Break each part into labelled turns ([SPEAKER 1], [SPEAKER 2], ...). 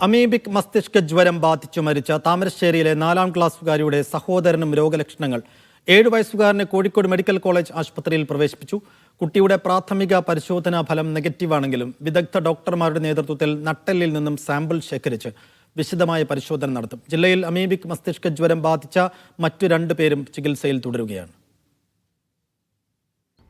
[SPEAKER 1] Amoebic മസ്തിഷ്ക ജ്വരം ബാധിച്ചു മരിച്ച താമരശ്ശേരിയിലെ 4ാം ക്ലാസ്സുകാരിയുടെ സഹോദരനും രോഗലക്ഷണങ്ങൾ. 7 വയസ്സുകാരനെ കോഴിക്കോട് മെഡിക്കൽ കോളേജ് ആശുപത്രിയിൽ പ്രവേശിപ്പിച്ചു. കുട്ടിയുടെ പ്രാഥമിക പരിശോധനാ ഫലം നെഗറ്റീവാണെങ്കിലും വിദഗ്ധ ഡോക്ടർമാരുടെ നേതൃത്വത്തിൽ നട്ടെല്ലിൽ നിന്നും സാമ്പിൾ ശേഖരിച്ച് വിശദമായ പരിശോധന നടത്തും. ജില്ലയിൽ അമീബിക് മസ്തിഷ്ക ജ്വരം ബാധിച്ച മറ്റു 2 പേരും ചികിത്സയിൽ തുടരുകയാണ്.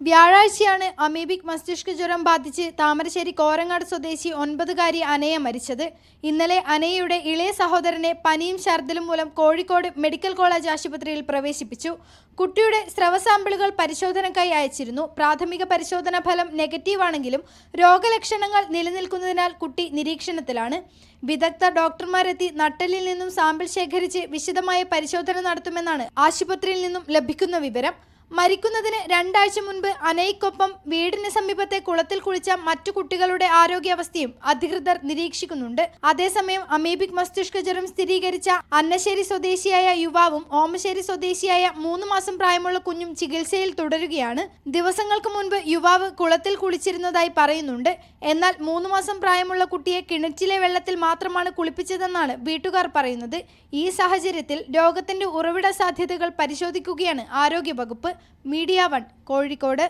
[SPEAKER 2] വ്യാഴാഴ്ചയാണ് അമീബിക് മസ്തിഷ്ക ജ്വരം ബാധിച്ച് താമരശ്ശേരി കോരങ്ങാട് സ്വദേശി 9-കാരി അനയ മരിച്ചത്. ഇന്നലെ അനയയുടെ ഇളയ സഹോദരനെ പനിയും ഛർദിലും മൂലം കോഴിക്കോട് മെഡിക്കൽ കോളേജ് ആശുപത്രിയിൽ പ്രവേശിപ്പിച്ചു. കുട്ടിയുടെ സ്രവ സാമ്പിളുകൾ പരിശോധനയ്ക്കായി അയച്ചിരുന്നു. പ്രാഥമിക പരിശോധനാ ഫലം നെഗറ്റീവാണെങ്കിലും രോഗലക്ഷണങ്ങൾ നിലനിൽക്കുന്നതിനാൽ കുട്ടി നിരീക്ഷണത്തിലാണ്. വിദഗ്ധ ഡോക്ടർമാരെത്തി നട്ടെല്ലിൽ നിന്നും സാമ്പിൾ ശേഖരിച്ച് വിശദമായ പരിശോധന നടത്തുമെന്നാണ് ആശുപത്രിയിൽ നിന്നും ലഭിക്കുന്ന വിവരം. മരിക്കുന്നതിന് 2 ആഴ്ച മുൻപ് അനയ്ക്കൊപ്പം വീടിന് സമീപത്തെ കുളത്തിൽ കുളിച്ച മറ്റു കുട്ടികളുടെ ആരോഗ്യാവസ്ഥയും അധികൃതർ നിരീക്ഷിക്കുന്നുണ്ട്. അതേസമയം അമീബിക് മസ്തിഷ്ക ജ്വരം സ്ഥിരീകരിച്ച അന്നശ്ശേരി സ്വദേശിയായ യുവാവും ഓമശ്ശേരി സ്വദേശിയായ 3 മാസം പ്രായമുള്ള കുഞ്ഞും ചികിത്സയിൽ തുടരുകയാണ്. ദിവസങ്ങൾക്ക് മുൻപ് യുവാവ് കുളത്തിൽ കുളിച്ചിരുന്നതായി പറയുന്നുണ്ട്. എന്നാൽ 3 മാസം പ്രായമുള്ള കുട്ടിയെ കിണറ്റിലെ വെള്ളത്തിൽ മാത്രമാണ് കുളിപ്പിച്ചതെന്നാണ് വീട്ടുകാർ പറയുന്നത്. ഈ സാഹചര്യത്തിൽ രോഗത്തിന്റെ ഉറവിട സാധ്യതകൾ പരിശോധിക്കുകയാണ് ആരോഗ്യവകുപ്പ്. മീഡിയ 1 കോഴിക്കോട്.